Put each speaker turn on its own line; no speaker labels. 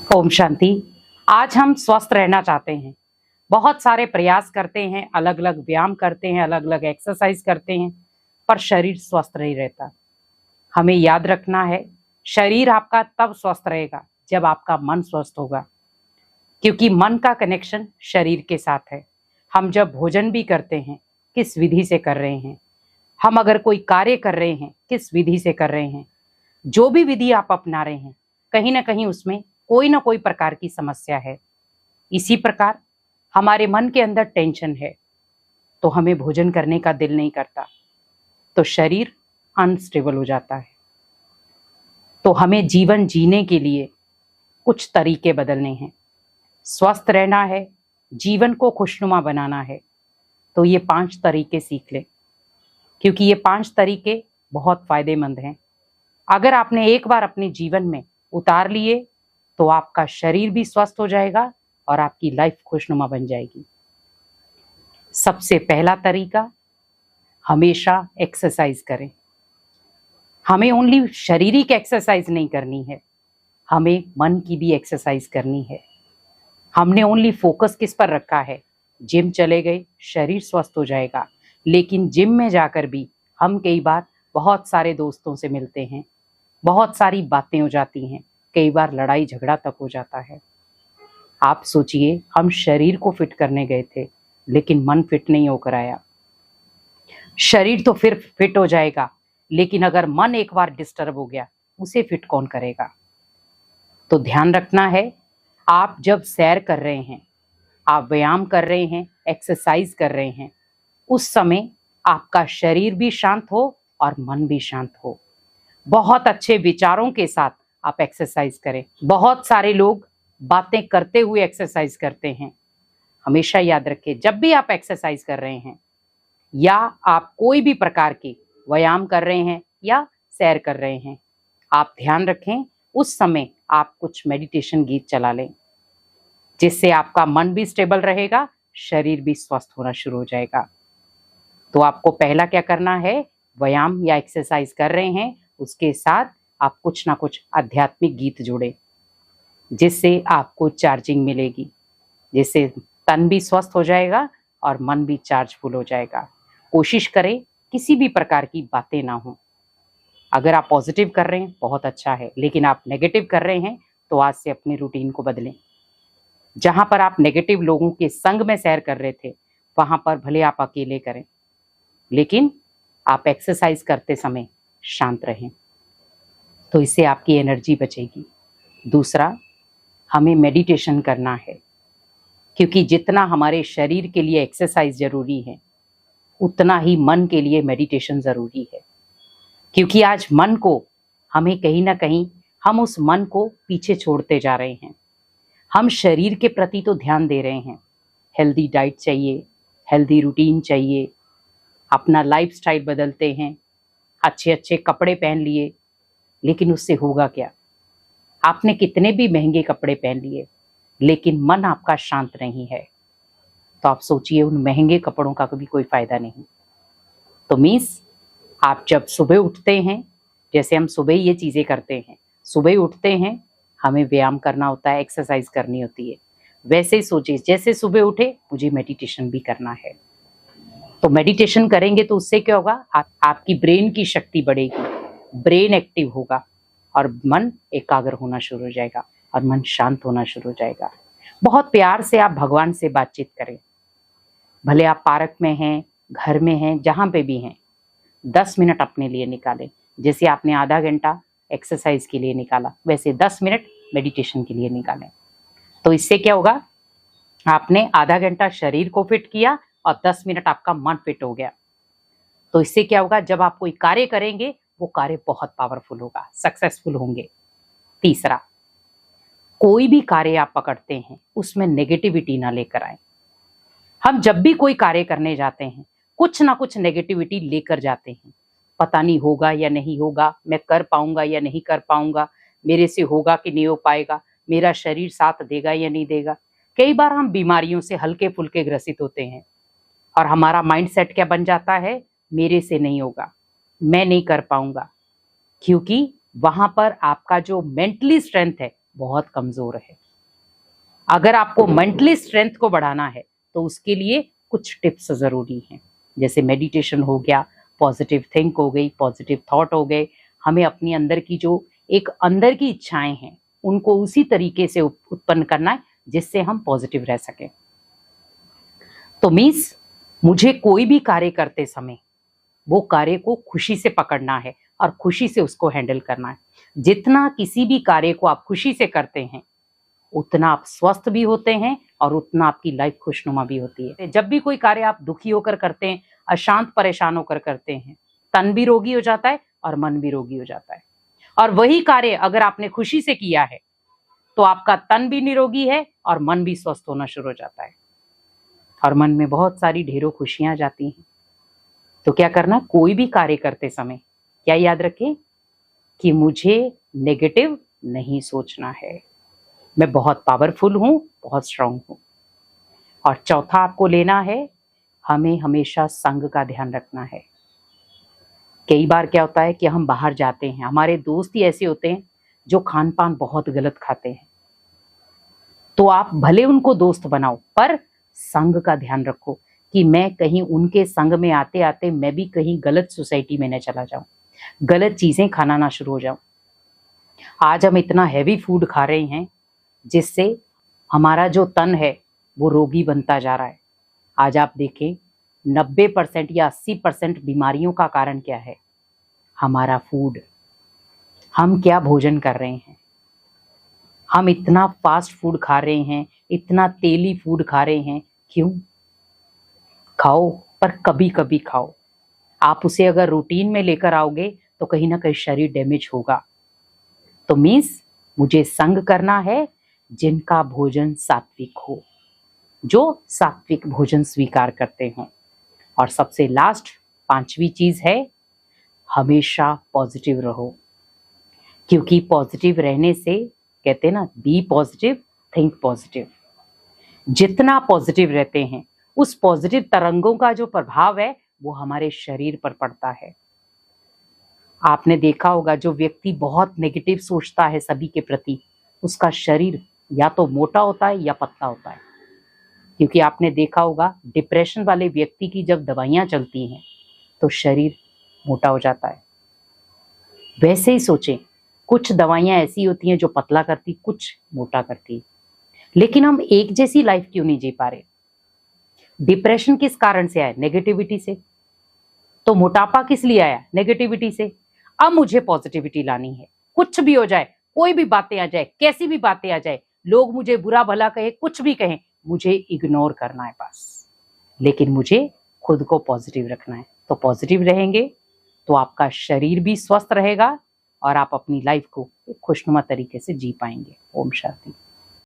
ओम शांति। आज हम स्वस्थ रहना चाहते हैं। बहुत सारे प्रयास करते हैं, अलग अलग व्यायाम करते हैं, अलग अलग एक्सरसाइज करते हैं, पर शरीर स्वस्थ नहीं रहता। हमें याद रखना है, शरीर आपका तब स्वस्थ रहेगा जब आपका मन स्वस्थ होगा, क्योंकि मन का कनेक्शन शरीर के साथ है। हम जब भोजन भी करते हैं, किस विधि से कर रहे हैं, हम अगर कोई कार्य कर रहे हैं, किस विधि से कर रहे हैं, जो भी विधि आप अपना रहे हैं, कहीं ना कहीं उसमें कोई ना कोई प्रकार की समस्या है। इसी प्रकार हमारे मन के अंदर टेंशन है तो हमें भोजन करने का दिल नहीं करता, तो शरीर अनस्टेबल हो जाता है। तो हमें जीवन जीने के लिए कुछ तरीके बदलने हैं। स्वस्थ रहना है, जीवन को खुशनुमा बनाना है, तो ये 5 तरीके सीख लें, क्योंकि ये 5 तरीके बहुत फायदेमंद हैं। अगर आपने एक बार अपने जीवन में उतार लिए तो आपका शरीर भी स्वस्थ हो जाएगा और आपकी लाइफ खुशनुमा बन जाएगी। सबसे पहला तरीका, हमेशा एक्सरसाइज करें। हमें ओनली शारीरिक एक्सरसाइज नहीं करनी है, हमें मन की भी एक्सरसाइज करनी है। हमने ओनली फोकस किस पर रखा है, जिम चले गए, शरीर स्वस्थ हो जाएगा। लेकिन जिम में जाकर भी हम कई बार बहुत सारे दोस्तों से मिलते हैं, बहुत सारी बातें हो जाती हैं, कई बार लड़ाई झगड़ा तक हो जाता है। आप सोचिए, हम शरीर को फिट करने गए थे लेकिन मन फिट नहीं होकर आया। शरीर तो फिर फिट हो जाएगा, लेकिन अगर मन एक बार डिस्टर्ब हो गया, उसे फिट कौन करेगा। तो ध्यान रखना है, आप जब सैर कर रहे हैं, आप व्यायाम कर रहे हैं, एक्सरसाइज कर रहे हैं, उस समय आपका शरीर भी शांत हो और मन भी शांत हो। बहुत अच्छे विचारों के साथ आप एक्सरसाइज करें। बहुत सारे लोग बातें करते हुए एक्सरसाइज करते हैं। हमेशा याद रखें, जब भी आप एक्सरसाइज कर रहे हैं या आप कोई भी प्रकार के व्यायाम कर रहे हैं या सैर कर रहे हैं, आप ध्यान रखें उस समय आप कुछ मेडिटेशन गीत चला लें, जिससे आपका मन भी स्टेबल रहेगा, शरीर भी स्वस्थ होना शुरू हो जाएगा। तो आपको पहला क्या करना है, व्यायाम या एक्सरसाइज कर रहे हैं, उसके साथ आप कुछ ना कुछ आध्यात्मिक गीत जोड़ें, जिससे आपको चार्जिंग मिलेगी, जिससे तन भी स्वस्थ हो जाएगा और मन भी चार्जफुल हो जाएगा। कोशिश करें किसी भी प्रकार की बातें ना हो। अगर आप पॉजिटिव कर रहे हैं बहुत अच्छा है, लेकिन आप नेगेटिव कर रहे हैं तो आज से अपने रूटीन को बदलें। जहां पर आप नेगेटिव लोगों के संग में सैर कर रहे थे, वहां पर भले आप अकेले करें, लेकिन आप एक्सरसाइज करते समय शांत रहें, तो इससे आपकी एनर्जी बचेगी। दूसरा, हमें मेडिटेशन करना है, क्योंकि जितना हमारे शरीर के लिए एक्सरसाइज जरूरी है, उतना ही मन के लिए मेडिटेशन जरूरी है। क्योंकि आज मन को हमें कहीं ना कहीं, हम उस मन को पीछे छोड़ते जा रहे हैं। हम शरीर के प्रति तो ध्यान दे रहे हैं, हेल्दी डाइट चाहिए, हेल्दी रूटीन चाहिए, अपना लाइफस्टाइल बदलते हैं, अच्छे अच्छे कपड़े पहन लिए, लेकिन उससे होगा क्या। आपने कितने भी महंगे कपड़े पहन लिए, लेकिन मन आपका शांत नहीं है, तो आप सोचिए उन महंगे कपड़ों का कभी कोई फायदा नहीं। तो मीन्स आप जब सुबह उठते हैं, जैसे हम सुबह ये चीजें करते हैं, सुबह उठते हैं, हमें व्यायाम करना होता है, एक्सरसाइज करनी होती है, वैसे ही सोचिए जैसे सुबह उठे मुझे मेडिटेशन भी करना है। तो मेडिटेशन करेंगे तो उससे क्या होगा, आपकी ब्रेन की शक्ति बढ़ेगी, ब्रेन एक्टिव होगा और मन एकाग्र होना शुरू हो जाएगा और मन शांत होना शुरू हो जाएगा। बहुत प्यार से आप भगवान से बातचीत करें, भले आप पार्क में हैं, घर में हैं, जहां पे भी हैं, 10 मिनट अपने लिए निकालें। जैसे आपने आधा घंटा एक्सरसाइज के लिए निकाला, वैसे 10 मिनट मेडिटेशन के लिए निकालें। तो इससे क्या होगा, आपने आधा घंटा शरीर को फिट किया और 10 मिनट आपका मन फिट हो गया। तो इससे क्या होगा, जब आप कोई कार्य करेंगे वो कार्य बहुत पावरफुल होगा, सक्सेसफुल होंगे। तीसरा, कोई भी कार्य आप पकड़ते हैं उसमें नेगेटिविटी ना लेकर आए। हम जब भी कोई कार्य करने जाते हैं, कुछ ना कुछ नेगेटिविटी लेकर जाते हैं। पता नहीं होगा या नहीं होगा, मैं कर पाऊंगा या नहीं कर पाऊंगा, मेरे से होगा कि नहीं हो पाएगा, मेरा शरीर साथ देगा या नहीं देगा। कई बार हम बीमारियों से हल्के फुल्के ग्रसित होते हैं और हमारा माइंडसेट क्या बन जाता है, मेरे से नहीं होगा, मैं नहीं कर पाऊंगा। क्योंकि वहां पर आपका जो मेंटली स्ट्रेंथ है बहुत कमजोर है। अगर आपको मेंटली स्ट्रेंथ को बढ़ाना है तो उसके लिए कुछ टिप्स जरूरी हैं, जैसे मेडिटेशन हो गया, पॉजिटिव थिंक हो गई, पॉजिटिव थॉट हो गए। हमें अपनी अंदर की जो एक अंदर की इच्छाएं हैं उनको उसी तरीके से उत्पन्न करना है जिससे हम पॉजिटिव रह सकें। तो मीन्स मुझे कोई भी कार्य करते समय वो कार्य को खुशी से पकड़ना है और खुशी से उसको हैंडल करना है। जितना किसी भी कार्य को आप खुशी से करते हैं उतना आप स्वस्थ भी होते हैं और उतना आपकी लाइफ खुशनुमा भी होती है। जब भी कोई कार्य आप दुखी होकर करते हैं, अशांत परेशान होकर करते हैं, तन भी रोगी हो जाता है और मन भी रोगी हो जाता है। और वही कार्य अगर आपने खुशी से किया है तो आपका तन भी निरोगी है और मन भी स्वस्थ होना शुरू हो जाता है और मन में बहुत सारी ढेरों खुशियां जाती हैं। तो क्या करना, कोई भी कार्य करते समय क्या याद रखें कि मुझे नेगेटिव नहीं सोचना है, मैं बहुत पावरफुल हूं, बहुत स्ट्रांग हूं। और चौथा आपको लेना है, हमें हमेशा संग का ध्यान रखना है। कई बार क्या होता है कि हम बाहर जाते हैं, हमारे दोस्त ही ऐसे होते हैं जो खान पान बहुत गलत खाते हैं, तो आप भले उनको दोस्त बनाओ पर संग का ध्यान रखो कि मैं कहीं उनके संग में आते आते मैं भी कहीं गलत सोसाइटी में न चला जाऊं, गलत चीजें खाना ना शुरू हो जाऊं। आज हम इतना हैवी फूड खा रहे हैं जिससे हमारा जो तन है वो रोगी बनता जा रहा है। आज आप देखें 90% या 80% बीमारियों का कारण क्या है, हमारा फूड। हम क्या भोजन कर रहे हैं, हम इतना फास्ट फूड खा रहे हैं, इतना तेली फूड खा रहे हैं। क्यों? खाओ पर कभी कभी खाओ। आप उसे अगर रूटीन में लेकर आओगे तो कहीं ना कहीं शरीर डैमेज होगा। तो मीन्स मुझे संग करना है जिनका भोजन सात्विक हो, जो सात्विक भोजन स्वीकार करते हों। और सबसे लास्ट 5वीं चीज है, हमेशा पॉजिटिव रहो, क्योंकि पॉजिटिव रहने से कहते हैं ना, बी पॉजिटिव थिंक पॉजिटिव। जितना पॉजिटिव रहते हैं उस पॉजिटिव तरंगों का जो प्रभाव है वो हमारे शरीर पर पड़ता है। आपने देखा होगा जो व्यक्ति बहुत नेगेटिव सोचता है सभी के प्रति, उसका शरीर या तो मोटा होता है या पतला होता है। क्योंकि आपने देखा होगा डिप्रेशन वाले व्यक्ति की जब दवाइयां चलती हैं तो शरीर मोटा हो जाता है। वैसे ही सोचें, कुछ दवाइयां ऐसी होती हैं जो पतला करती, कुछ मोटा करती, लेकिन हम एक जैसी लाइफ क्यों नहीं जी पा रहे? डिप्रेशन किस कारण से आया? नेगेटिविटी से। तो मोटापा किस लिए आया? नेगेटिविटी से। अब मुझे पॉजिटिविटी लानी है, कुछ भी हो जाए, कोई भी बातें आ जाए, कैसी भी बातें आ जाए, लोग मुझे बुरा भला कहे, कुछ भी कहें, मुझे इग्नोर करना है बस। लेकिन मुझे खुद को पॉजिटिव रखना है। तो पॉजिटिव रहेंगे तो आपका शरीर भी स्वस्थ रहेगा और आप अपनी लाइफ को एक खुशनुमा तरीके से जी पाएंगे। ओम शांति।